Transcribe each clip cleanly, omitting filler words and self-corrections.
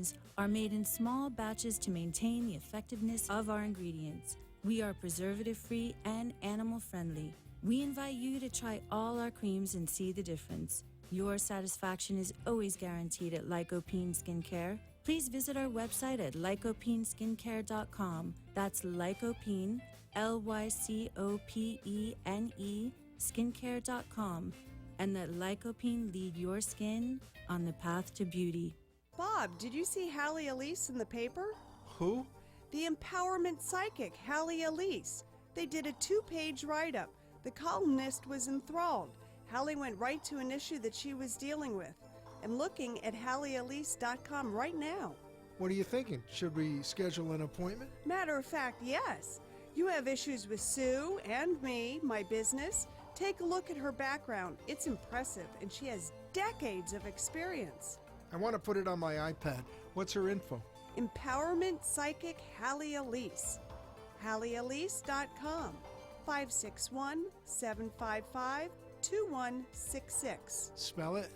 creams are made in small batches to maintain the effectiveness of our ingredients. We are preservative-free and animal-friendly. We invite you to try all our creams and see the difference. Your satisfaction is always guaranteed at Lycopene Skincare. Please visit our website at lycopeneskincare.com. That's Lycopene, Lycopene, skincare.com. And let Lycopene lead your skin on the path to beauty. Bob, did you see Halley Elise in the paper? Who? The empowerment psychic, Halley Elise. They did a 2-page write-up. The columnist was enthralled. Halley went right to an issue that she was dealing with. I'm looking at HalleyElise.com right now. What are you thinking? Should we schedule an appointment? Matter of fact, yes. You have issues with Sue and me, my business. Take a look at her background. It's impressive, and she has decades of experience. I want to put it on my iPad. What's her info? Empowerment Psychic Halley Elise. HalleyElise.com. 561-755-2166. Spell it?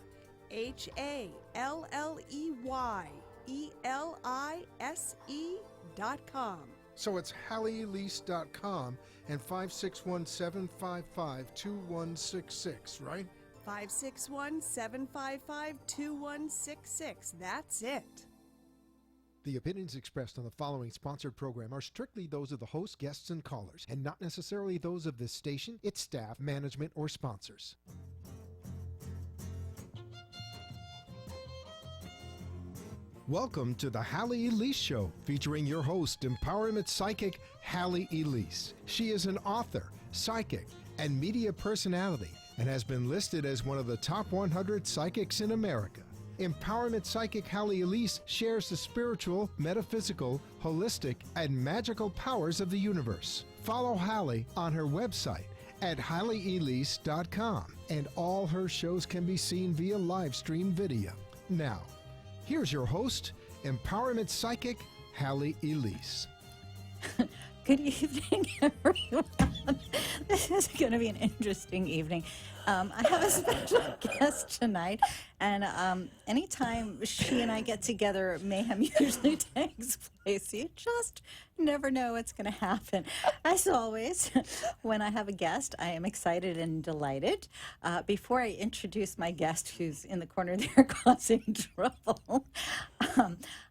HalleyElise.com. So it's HalleyElise.com and 561-755-2166, right? 561-755-2166. That's it. The opinions expressed on the following sponsored program are strictly those of the host, guests, and callers, and not necessarily those of this station, its staff, management, or sponsors. Welcome to the Halley Elise Show, featuring your host, empowerment psychic Halley Elise. She is an author, psychic, and media personality, and has been listed as one of the top 100 psychics in America. Empowerment psychic Halley Elise shares the spiritual, metaphysical, holistic, and magical powers of the universe. Follow Halley on her website at HalleyElise.com, and all her shows can be seen via live stream video. Now, here's your host, empowerment psychic Halley Elise. Good evening, everyone. This is going to be an interesting evening. I have a special guest tonight, and anytime she and I get together, mayhem usually takes place. You just never know what's going to happen. As always, when I have a guest, I am excited and delighted. Before I introduce my guest, who's in the corner there causing trouble,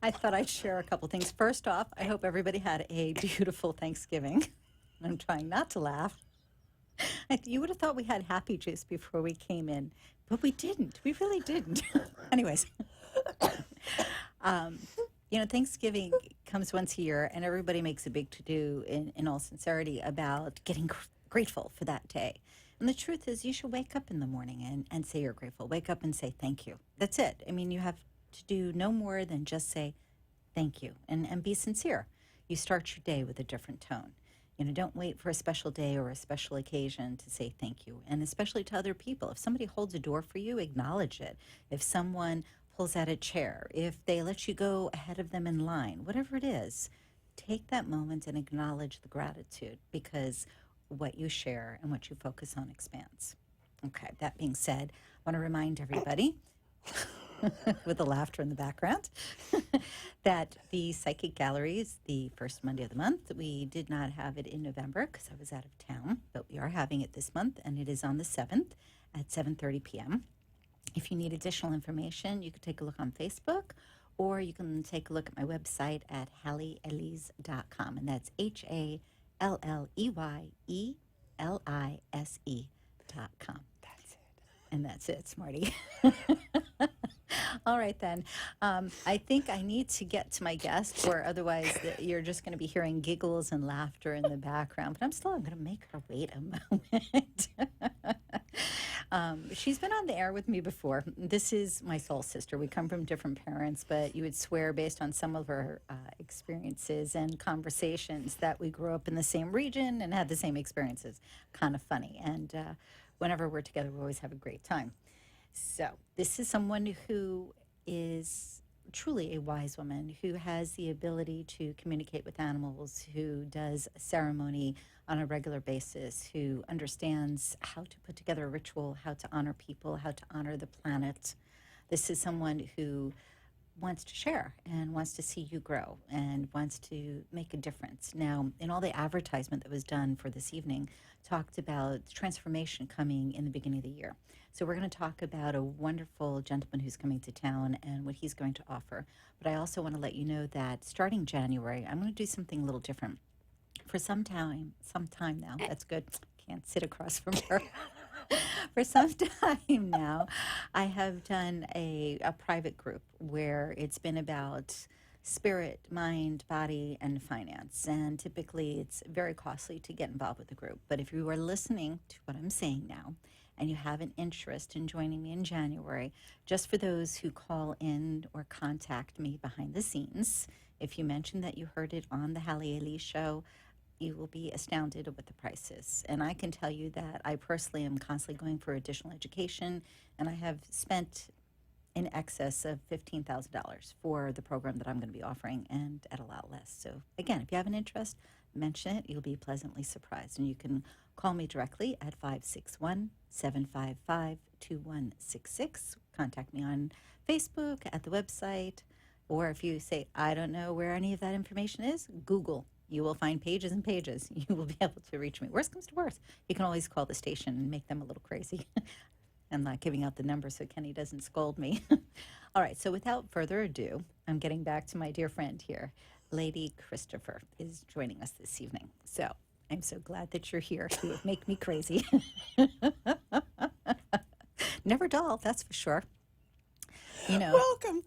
I thought I'd share a couple things. First off, I hope everybody had a beautiful Thanksgiving. I'm trying not to laugh. You would have thought we had happy juice before we came in, but we didn't. We really didn't. Anyways, Thanksgiving comes once a year, and everybody makes a big to-do in all sincerity about getting grateful for that day. And the truth is, you should wake up in the morning and say you're grateful. Wake up and say thank you. That's it. I mean, you have to do no more than just say thank you and be sincere. You start your day with a different tone. Don't wait for a special day or a special occasion to say thank you, and especially to other people. If somebody holds a door for you, acknowledge it. If someone pulls out a chair, if they let you go ahead of them in line, whatever it is, take that moment and acknowledge the gratitude, because what you share and what you focus on expands. Okay, that being said, I want to remind everybody with the laughter in the background, that the Psychic Gallery is the first Monday of the month. We did not have it in November because I was out of town, but we are having it this month, and it is on the 7th at 7:30 p.m. If you need additional information, you can take a look on Facebook, or you can take a look at my website at HalleyElise.com, and that's HalleyElise.com. That's it. And that's it, Smarty. All right, then. I think I need to get to my guest, or otherwise you're just going to be hearing giggles and laughter in the background. But I'm going to make her wait a moment. She's been on the air with me before. This is my soul sister. We come from different parents, but you would swear, based on some of her experiences and conversations, that we grew up in the same region and had the same experiences. Kind of funny. And whenever we're together, we always have a great time. So this is someone who is truly a wise woman, who has the ability to communicate with animals, who does ceremony on a regular basis, who understands how to put together a ritual, how to honor people, how to honor the planet. This is someone who wants to share and wants to see you grow and wants to make a difference. Now, in all the advertisement that was done for this evening, talked about transformation coming in the beginning of the year. So we're going to talk about a wonderful gentleman who's coming to town and what he's going to offer. But I also want to let you know that starting January, I'm going to do something a little different. For some time now, that's good. Can't sit across from her. For some time now, I have done a private group where it's been about spirit, mind, body, and finance. And typically it's very costly to get involved with the group. But if you are listening to what I'm saying now and you have an interest in joining me in January, just for those who call in or contact me behind the scenes, if you mention that you heard it on the Halley Elise show, you will be astounded at what the price is. And I can tell you that I personally am constantly going for additional education, and I have spent in excess of $15,000 for the program that I'm going to be offering, and at a lot less. So again, if you have an interest, mention it. You'll be pleasantly surprised. And you can call me directly at 561-755-2166. Contact me on Facebook, at the website, or if you say, I don't know where any of that information is, Google. You will find pages and pages. You will be able to reach me. Worst comes to worst, you can always call the station and make them a little crazy. I'm not giving out the number so Kenny doesn't scold me. All right, so without further ado, I'm getting back to my dear friend here. Lady Christopher is joining us this evening. So I'm so glad that you're here. You would make me crazy. Never dull, that's for sure. You know. Welcome.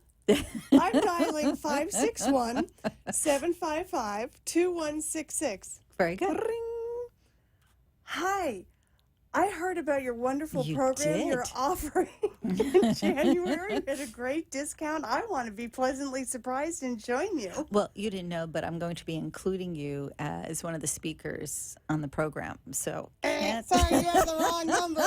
I'm dialing 561-755-2166. Very good. Ring. Hi. I heard about your wonderful program you're offering in January at a great discount. I want to be pleasantly surprised and join you. Well, you didn't know, but I'm going to be including you as one of the speakers on the program. So, sorry, you have the wrong number.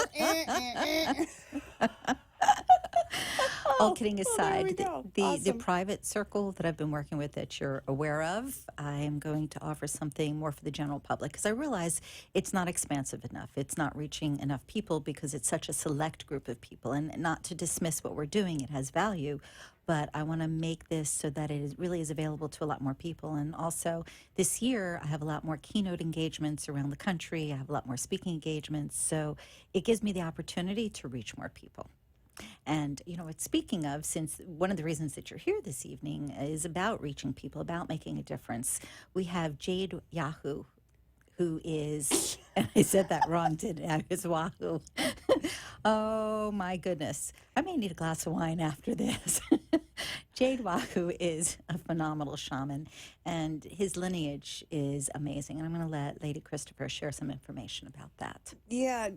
All kidding aside, the Awesome. private circle that I've been working with that you're aware of, I am going to offer something more for the general public because I realize it's not expansive enough. It's not reaching enough people because it's such a select group of people. And not to dismiss what we're doing, it has value, but I want to make this so that really is available to a lot more people. And also this year, I have a lot more keynote engagements around the country. I have a lot more speaking engagements. So it gives me the opportunity to reach more people. And, you know, speaking of, since one of the reasons that you're here this evening is about reaching people, about making a difference, we have Jade Yahoo, who is, I said that wrong, didn't I? It's Wahoo. Oh, my goodness. I may need a glass of wine after this. Jade Wahoo is a phenomenal shaman, and his lineage is amazing. And I'm going to let Lady Christopher share some information about that. Yeah,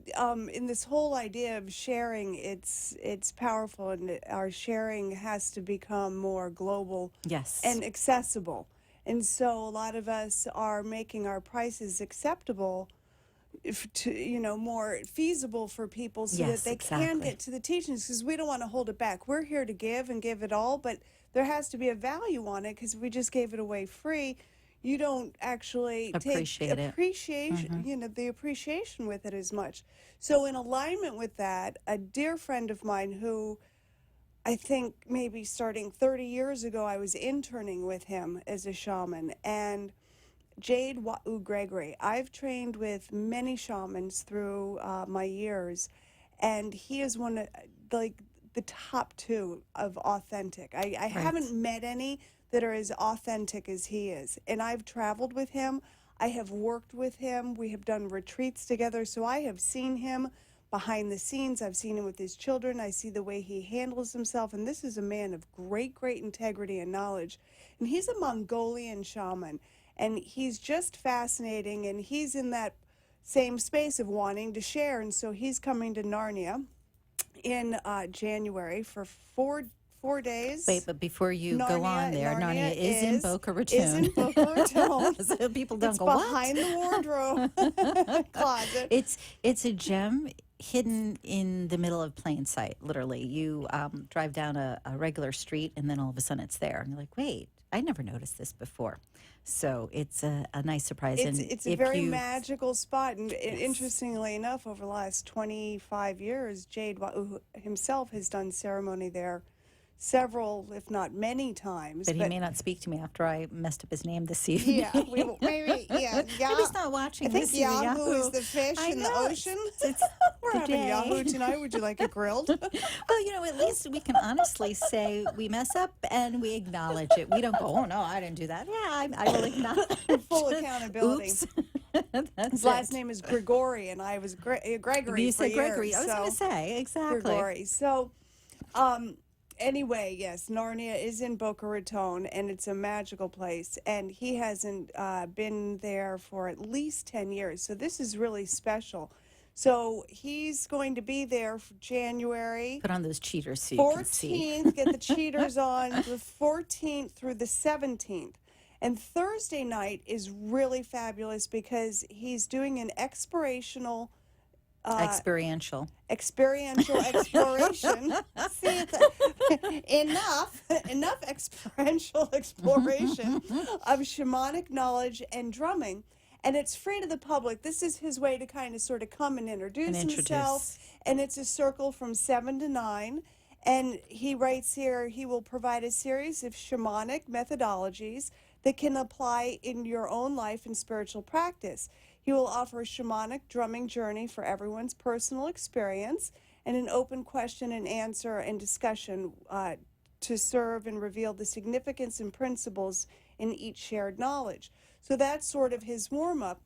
in this whole idea of sharing, it's powerful, and our sharing has to become more global Yes. and accessible. And so a lot of us are making our prices acceptable more feasible for people so Yes, that they exactly. can get to the teachings, because we don't want to hold it back. We're here to give and give it all, but there has to be a value on it, because if we just gave it away free, you don't actually Appreciate take it. appreciation, the appreciation with it as much. So in alignment with that, a dear friend of mine who I think maybe starting 30 years ago, I was interning with him as a shaman, and Jade Wahoo Gregory. I've trained with many shamans through my years, and he is one of the top two of authentic. I haven't met any that are as authentic as he is, and I've traveled with him. I have worked with him. We have done retreats together, so I have seen him behind the scenes. I've seen him with his children. I see the way he handles himself, and this is a man of great integrity and knowledge. And he's a Mongolian shaman. And he's just fascinating, and he's in that same space of wanting to share. And so he's coming to Narnia in January for four days. Wait, but before you go on there, Narnia is in Boca Raton. Is in Boca Raton. So people don't It's go, behind what? the wardrobe closet. It's a gem hidden in the middle of plain sight, literally. You drive down a regular street, and then all of a sudden it's there. And you're like, wait, I never noticed this before. So it's a nice surprise. It's a very magical spot. And interestingly enough, over the last 25 years, Jade Wahoo himself has done ceremony there several, if not many times. But he may not speak to me after I messed up his name this evening. Yeah, maybe Maybe he's not watching I think this evening. Yahoo is the fish I in the know. ocean. It's We're having today. Yahoo tonight. Would you like it grilled? Well, at least we can honestly say we mess up and we acknowledge it. We don't go, oh, no, I didn't do that. Yeah, I will acknowledge. Full accountability. Oops. That's His last it. name is Gregory, and I was Gregory You for said Gregory. years, I was going to so say, exactly. Gregory. So, anyway, yes, Narnia is in Boca Raton, and it's a magical place. And he hasn't been there for at least 10 years, so this is really special. So he's going to be there for January Put on those cheaters so you can see. 14th. Get the cheaters on the 14th through the 17th. And Thursday night is really fabulous because he's doing an experiential Experiential. exploration. See, enough experiential exploration of shamanic knowledge and drumming. And it's free to the public. This is his way to kind of sort of come and introduce himself. And it's a circle from 7 to 9. And he writes here, he will provide a series of shamanic methodologies that can apply in your own life and spiritual practice. He will offer a shamanic drumming journey for everyone's personal experience and an open question and answer and discussion to serve and reveal the significance and principles in each shared knowledge. So that's sort of his warm-up.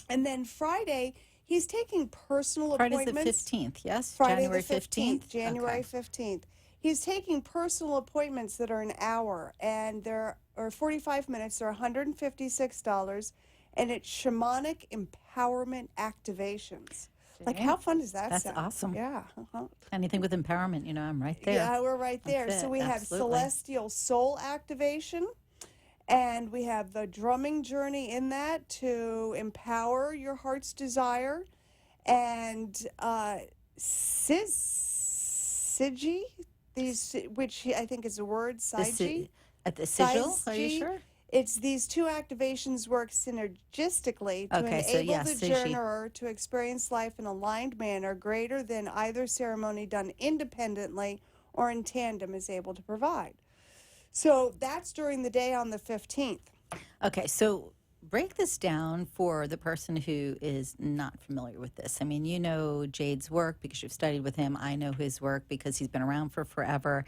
And then Friday, he's taking personal Friday's appointments. the 15th, yes? Friday January the 15th. January Okay. 15th. He's taking personal appointments that are an hour, and they're or 45 minutes. They're $156, and it's shamanic empowerment activations. Like, how fun does that That's sound? awesome. Yeah. Anything with empowerment, I'm right there. Yeah, we're right there. That's So it, we have absolutely. celestial soul activation, and we have the drumming journey in that to empower your heart's desire, and Siji, which I think is a word, Siji. At the sigil, are you Siji. sure? It's these two activations work synergistically to Okay, so enable yes, the Siji. journeyer to experience life in a aligned manner greater than either ceremony done independently or in tandem is able to provide. So that's during the day on the 15th. Okay, so break this down for the person who is not familiar with this. I mean, you know Jade's work because you've studied with him. I know his work because he's been around for forever.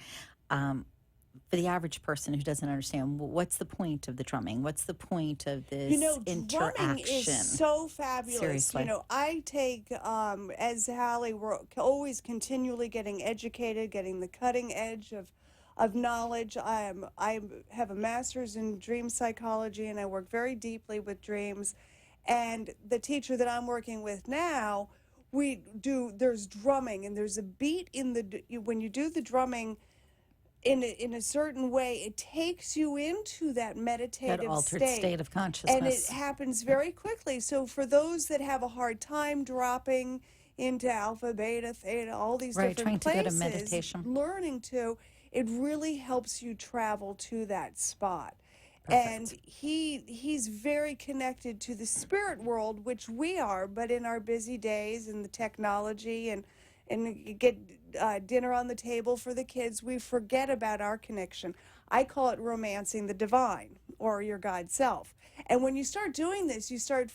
For the average person who doesn't understand, what's the point of the drumming? What's the point of this interaction? Drumming is so fabulous. Seriously. I take, as Halley, we're always continually getting educated, getting the cutting edge of knowledge. I have a master's in dream psychology, and I work very deeply with dreams. And the teacher that I'm working with now, there's drumming, and there's a beat when you do the drumming in a certain way, it takes you into that meditative That altered state of consciousness. and it happens very quickly. So for those that have a hard time dropping into alpha, beta, theta, all these Right, different trying to places, go to meditation. learning to, it really helps you travel to that spot. Perfect. And he's very connected to the spirit world, which we are, but in our busy days and the technology and you get dinner on the table for the kids, we forget about our connection. I call it romancing the divine or your God self. And when you start doing this, you start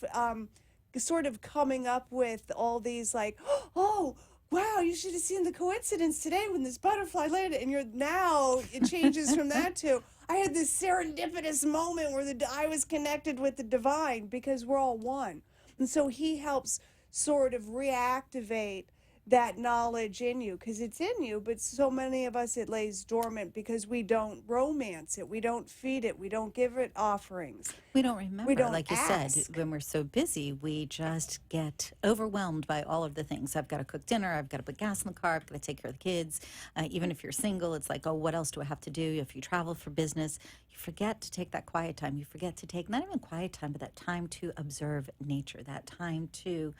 sort of coming up with all these like, oh, wow, you should have seen the coincidence today when this butterfly landed. And now it changes from that to, I had this serendipitous moment where I was connected with the divine because we're all one. And so he helps sort of reactivate that knowledge in you because it's in you, but so many of us it lays dormant because we don't romance it, we don't feed it, we don't give it offerings. We don't remember, We don't like you ask. said, when we're so busy, we just get overwhelmed by all of the things. I've got to cook dinner, I've got to put gas in the car, I've got to take care of the kids. Even if you're single, it's like, oh, what else do I have to do? If you travel for business, you forget to take that quiet time. You forget to take not even quiet time, but that time to observe nature, that time to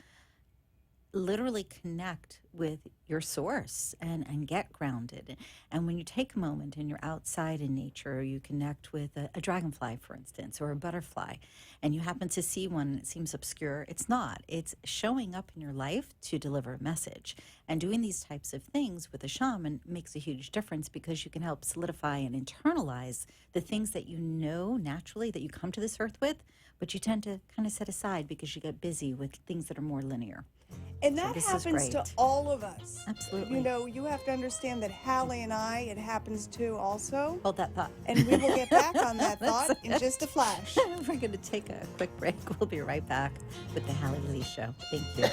literally connect with your source and get grounded. And when you take a moment and you're outside in nature, you connect with a dragonfly, for instance, or a butterfly, and you happen to see one and it seems obscure, it's not. It's showing up in your life to deliver a message. And doing these types of things with a shaman makes a huge difference because you can help solidify and internalize the things that you know naturally that you come to this earth with, but you tend to kind of set aside because you get busy with things that are more linear. And So that this is happens to great. all of us. Absolutely. You know, you have to understand that Halley and I, it happens to also. Hold that thought. And we will get back on that That's thought in just a flash. We're going to take a quick break. We'll be right back with the Halley Elise Show. Thank you.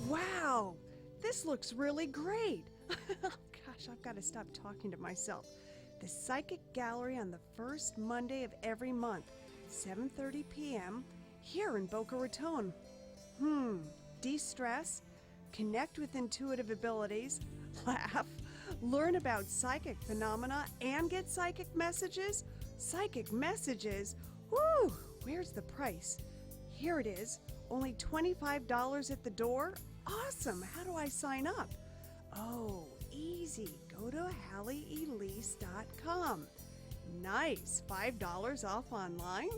Wow, this looks really great. Gosh, I've got to stop talking to myself. The Psychic Gallery on the first Monday of every month, 7:30 p.m., here in Boca Raton. De-stress, connect with intuitive abilities, laugh, learn about psychic phenomena, and get psychic messages? Psychic messages? Woo! Where's the price? Here it is, only $25 at the door? Awesome! How do I sign up? Oh, easy. Go to HalleyElise.com. Nice, $5 off online?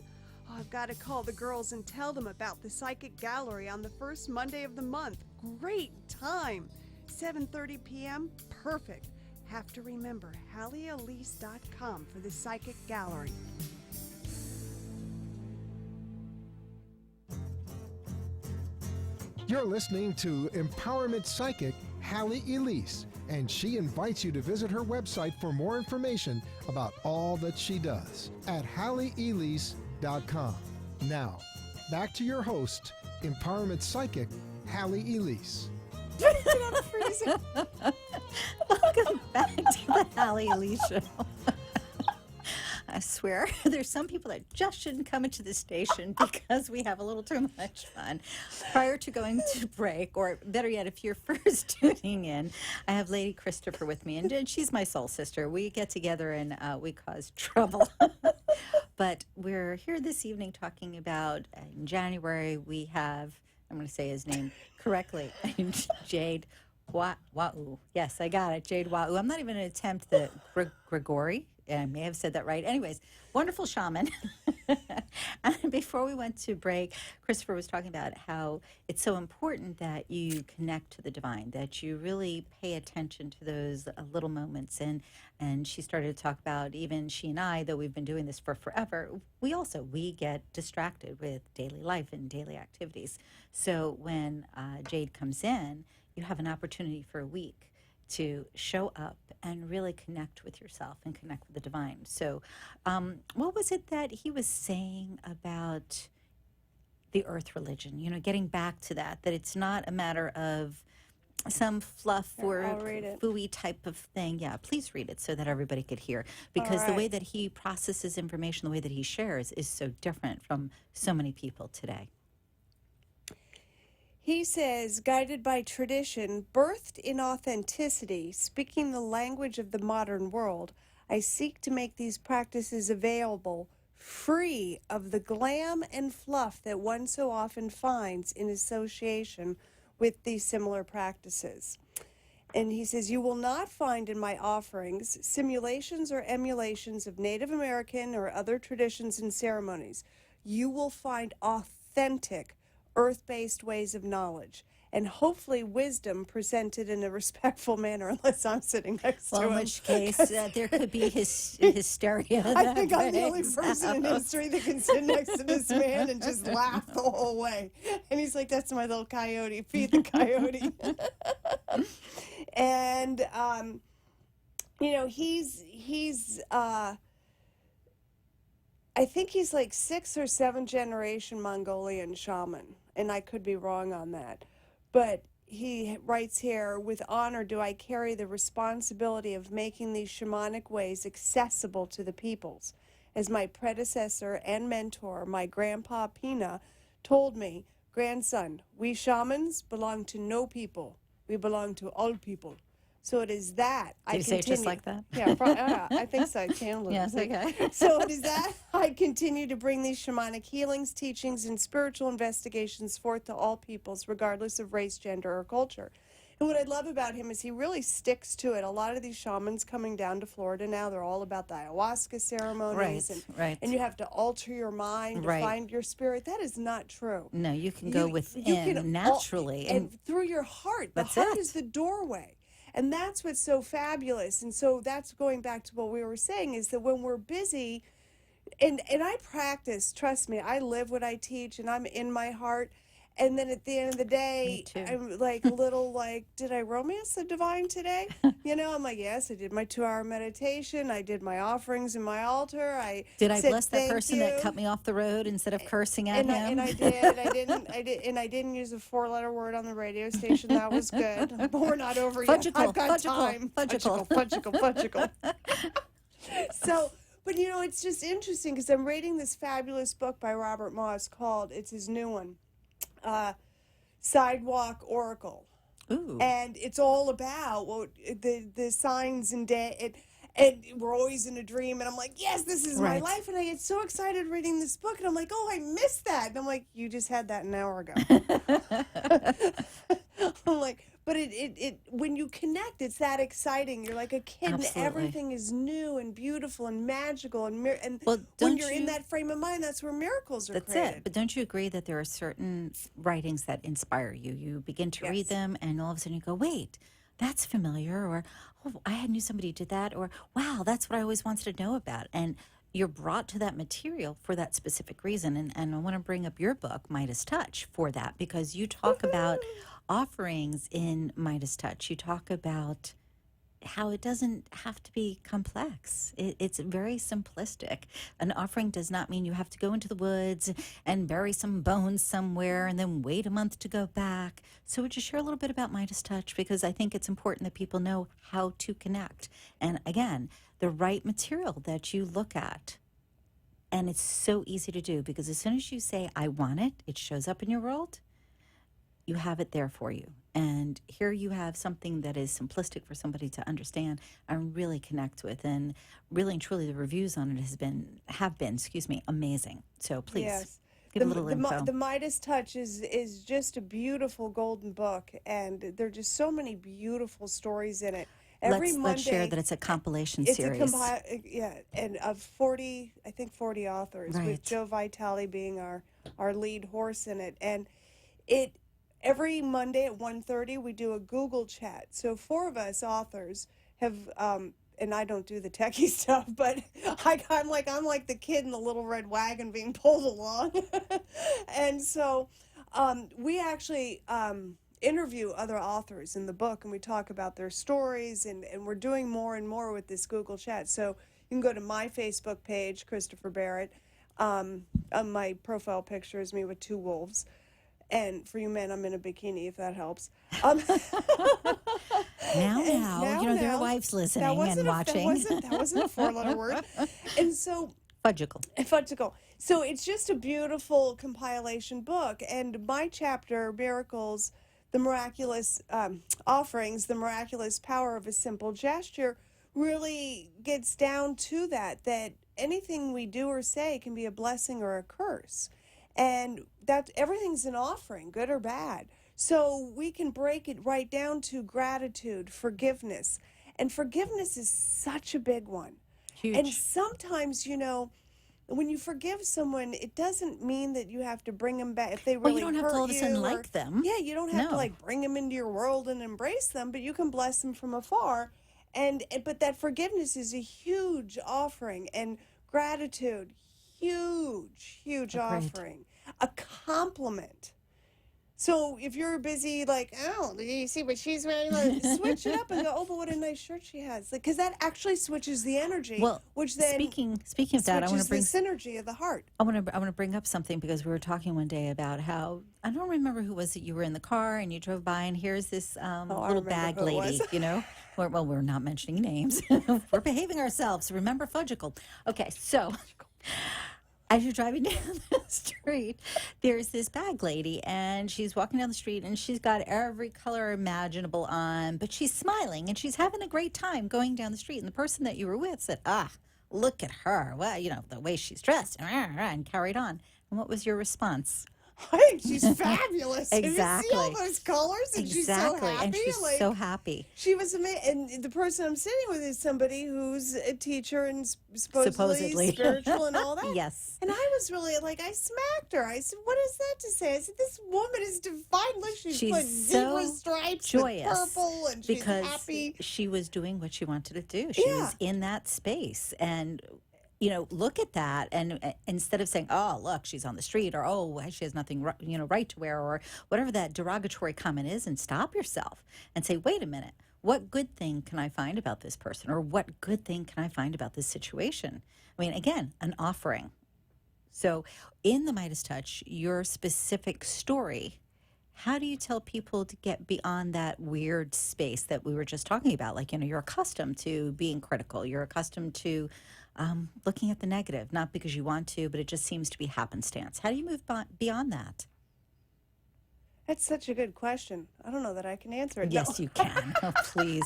Oh, I've got to call the girls and tell them about the Psychic Gallery on the first Monday of the month. Great time! 7:30 p.m. Perfect. Have to remember HalleyElise.com for the Psychic Gallery. You're listening to Empowerment Psychic Halley Elise, and she invites you to visit her website for more information about all that she does at HalleyElise.com. Now, back to your host, Empowerment Psychic Halley Elise. Welcome back to the Halley Elise Show. I swear, there's some people that just shouldn't come into the station because we have a little too much fun. Prior to going to break, or better yet, if you're first tuning in, I have Lady Christopher with me, and she's my soul sister. We get together and we cause trouble. But we're here this evening talking about, in January, we have, I'm going to say his name correctly, Jade Wa'u. Yes, I got it, Jade Wa'u. I'm not even going to attempt the Gregory. I may have said that right. Anyways, wonderful shaman. And before we went to break, Christopher was talking about how it's so important that you connect to the divine, that you really pay attention to those little moments. And she started to talk about, even she and I, though we've been doing this for forever, we get distracted with daily life and daily activities. So when Jade comes in, you have an opportunity for a week to show up and really connect with yourself and connect with the divine. So what was it that he was saying about the earth religion? You know, getting back to that it's not a matter of some fluff or fooey type of thing. Yeah, please read it so that everybody could hear. Because the way that he processes information, the way that he shares is so different from so many people today. He says, guided by tradition, birthed in authenticity, speaking the language of the modern world, I seek to make these practices available, free of the glam and fluff that one so often finds in association with these similar practices. And he says, you will not find in my offerings simulations or emulations of Native American or other traditions and ceremonies. You will find authentic earth-based ways of knowledge, and hopefully wisdom presented in a respectful manner, unless I'm sitting next to him. Well, in which case, there could be hysteria. I think I'm the only person in history that can sit next to this man and just laugh the whole way. And he's like, that's my little coyote. Feed the coyote. And, you know, he's I think he's like 6th or 7th generation Mongolian shaman, and I could be wrong on that. But he writes here, with honor do I carry the responsibility of making these shamanic ways accessible to the peoples. As my predecessor and mentor, my grandpa Pina, told me, grandson, we shamans belong to no people. We belong to all people. So it is that Did you say it just like that? Yeah, I think so. I channeled it. Yes, okay. So it is that I continue to bring these shamanic healings, teachings, and spiritual investigations forth to all peoples, regardless of race, gender, or culture. And what I love about him is he really sticks to it. A lot of these shamans coming down to Florida now, they're all about the ayahuasca ceremonies. And you have to alter your mind to find your spirit. That is not true. No, you can go within naturally. And through your heart. The heart is the doorway. And that's what's so fabulous. And so that's going back to what we were saying, is that when we're busy, and I practice, trust me, I live what I teach, and I'm in my heart. And then at the end of the day, I'm like a little like, did I romance the divine today? You know, I'm like, yes, I did my 2-hour meditation. I did my offerings in my altar. Did I bless that person that cut me off the road instead of cursing at him? And I did. I didn't use a 4-letter word on the radio station. That was good. But we're not over yet. I've got time. Fudgicle. So, but you know, it's just interesting because I'm reading this fabulous book by Robert Moss called, it's his new one, Sidewalk Oracle. Ooh. And it's all about the signs and day, and we're always in a dream, and I'm like, yes, this is my life, and I get so excited reading this book, and I'm like, oh, I missed that, and I'm like, you just had that an hour ago. I'm like, but it when you connect, it's that exciting. You're like a kid, and everything is new and beautiful and magical, and when you're in that frame of mind, that's where miracles are created. That's it. But don't you agree that there are certain writings that inspire you? You begin to read them, and all of a sudden you go, wait, that's familiar, or oh, I knew somebody did that, or wow, that's what I always wanted to know about. And you're brought to that material for that specific reason. And I want to bring up your book, Midas Touch, for that, because you talk about offerings in Midas Touch. You talk about how it doesn't have to be complex. It's very simplistic. An offering does not mean you have to go into the woods and bury some bones somewhere and then wait a month to go back. So would you share a little bit about Midas Touch? Because I think it's important that people know how to connect. And again, the right material that you look at. And it's so easy to do, because as soon as you say, I want it, it shows up in your world. You have it there for you. And here you have something that is simplistic for somebody to understand and really connect with. And really and truly, the reviews on it have been amazing. So please give a little info. The Midas Touch is just a beautiful golden book, and there are just so many beautiful stories in it. Let's share that it's a compilation series. And of 40 authors, with Joe Vitale being our lead horse in it. And every Monday at 1:30, we do a Google chat. So 4 of us authors have, and I don't do the techie stuff, but I'm like the kid in the little red wagon being pulled along. And so we actually interview other authors in the book, and we talk about their stories, and we're doing more and more with this Google chat. So you can go to my Facebook page, Christopher Barrett. On my profile picture is me with 2 wolves. And for you men, I'm in a bikini, if that helps. Now, there are wives listening and watching. That wasn't a 4-letter word. And so... Fudgicle. So it's just a beautiful compilation book. And my chapter, Miracles, the Miraculous Offerings, the Miraculous Power of a Simple Gesture, really gets down to that anything we do or say can be a blessing or a curse. And that everything's an offering, good or bad. So we can break it right down to gratitude, forgiveness. And forgiveness is such a big one. Huge. And sometimes, when you forgive someone, it doesn't mean that you have to bring them back if they really hurt you. You don't have to all of a sudden like them. Yeah, you don't have to bring them into your world and embrace them, but you can bless them from afar. But that forgiveness is a huge offering, and gratitude, huge offering. A compliment. So if you're busy, like, oh, do you see what she's wearing? Like, switch it up and go, oh, but what a nice shirt she has. Because that actually switches the energy. Well, which then speaking of that, I want to bring the synergy of the heart. I want to bring up something, because we were talking one day about how, I don't remember who was it. You were in the car and you drove by, and here's this little bag lady. We're not mentioning names. We're behaving ourselves. Remember Fudgicle. Okay, so as you're driving down the street, there's this bag lady, and she's walking down the street, and she's got every color imaginable on, but she's smiling, and she's having a great time going down the street. And the person that you were with said, look at her. Well, the way she's dressed, and carried on. And what was your response? I think she's fabulous. Exactly. And you see all those colors, and she's so happy. And she's so happy. She was amazing. And the person I'm sitting with is somebody who's a teacher and supposedly spiritual and all that. Yes. And I was really like, I smacked her. I said, "What is that to say?" I said, "This woman is divine. Look, she's put so zebra stripes joyous and purple, and she's because happy." She was doing what she wanted to do. She was in that space, and look at that. And instead of saying, "Oh, look, she's on the street," or "Oh, she has nothing, right to wear," or whatever that derogatory comment is, and stop yourself and say, "Wait a minute. What good thing can I find about this person? Or what good thing can I find about this situation?" I mean, again, an offering. So in the Midas Touch, your specific story, how do you tell people to get beyond that weird space that we were just talking about? Like, you're accustomed to being critical. You're accustomed to looking at the negative, not because you want to, but it just seems to be happenstance. How do you move beyond that? That's such a good question. I don't know that I can answer it. Yes, No. you can. Oh, please.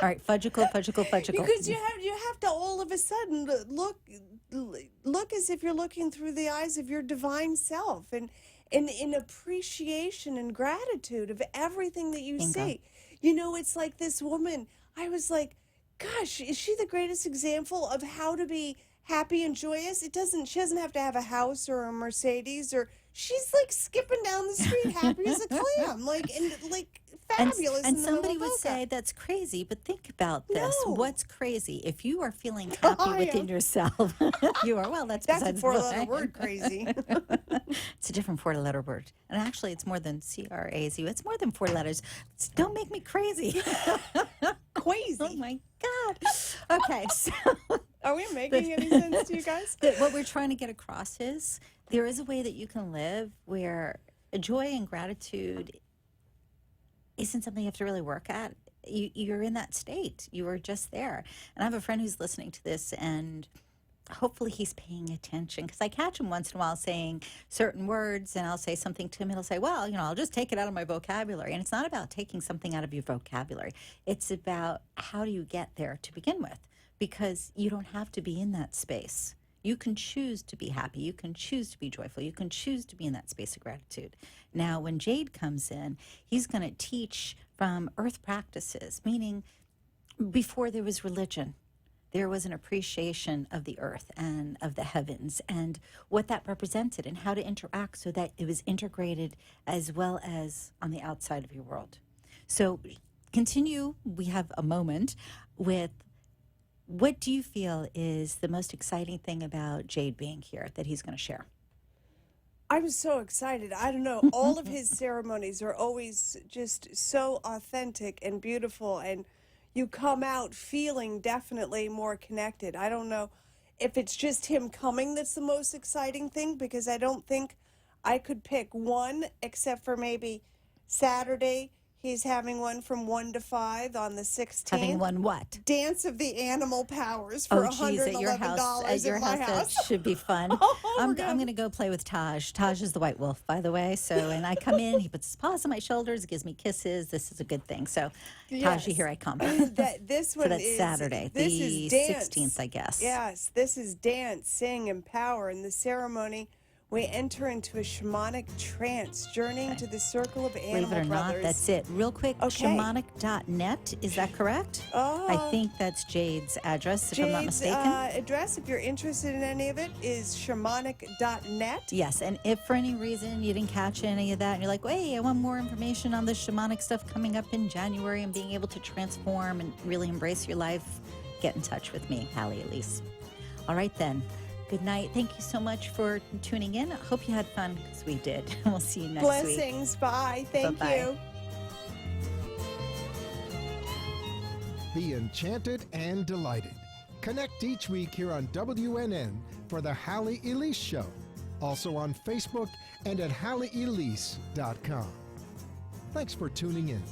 All right, fudgicle. Because you have to all of a sudden look as if you're looking through the eyes of your divine self, and in appreciation and gratitude of everything that you see. It's like this woman. I was like, gosh, is she the greatest example of how to be happy and joyous? She doesn't have to have a house or a Mercedes, or she's like skipping down the street happy as a clam, fabulous. And in the somebody middle would of say, that's crazy, but think about this. No. What's crazy? If you are feeling happy within yourself, you are, that's a besides the four-letter point. word, crazy. It's a different four-letter word. And actually, it's more than C-R-A-Z. It's more than 4 letters. Don't make me crazy. Crazy. Oh, my God. Okay, so... Are we making any sense to you guys? What we're trying to get across is there is a way that you can live where joy and gratitude isn't something you have to really work at. You're in that state. You are just there. And I have a friend who's listening to this, and hopefully he's paying attention, because I catch him once in a while saying certain words, and I'll say something to him, and he'll say, well, I'll just take it out of my vocabulary. And it's not about taking something out of your vocabulary. It's about how do you get there to begin with, because you don't have to be in that space. You can choose to be happy. You can choose to be joyful. You can choose to be in that space of gratitude. Now, when Jade comes in, he's going to teach from earth practices, meaning before there was religion, there was an appreciation of the earth and of the heavens and what that represented and how to interact so that it was integrated as well as on the outside of your world. So continue. We have a moment with, what do you feel is the most exciting thing about Jade being here that he's going to share? I was so excited. I don't know. All of his ceremonies are always just so authentic and beautiful, and you come out feeling definitely more connected. I don't know if it's just him coming that's the most exciting thing, because I don't think I could pick one, except for maybe Saturday. He's having one from 1 to 5 on the 16th. Having one what? Dance of the Animal Powers for $111 at your house. At your my house, that should be fun. I'm going to go play with Taj. Taj is the white wolf, by the way. So, and I come in, he puts his paws on my shoulders, gives me kisses. This is a good thing. So, Taj, here I come. This one so that's Saturday, the 16th, I guess. Yes, this is dance, sing, and power. In the ceremony, we enter into a shamanic trance, journeying to the circle of animal Believe it or brothers. not, that's it. Real quick, shamanic.net, is that correct? I think that's Jade's address, if I'm not mistaken. Jade's address, if you're interested in any of it, is shamanic.net. Yes, and if for any reason you didn't catch any of that, and you're like, hey, I want more information on the shamanic stuff coming up in January and being able to transform and really embrace your life, get in touch with me, Halley, Elise. All right, then. Good night. Thank you so much for tuning in. I hope you had fun, because we did. We'll see you next week. Blessings. Bye. Thank you. Be enchanted and delighted. Connect each week here on WNN for the Halley Elise Show. Also on Facebook and at HalleyElise.com. Thanks for tuning in.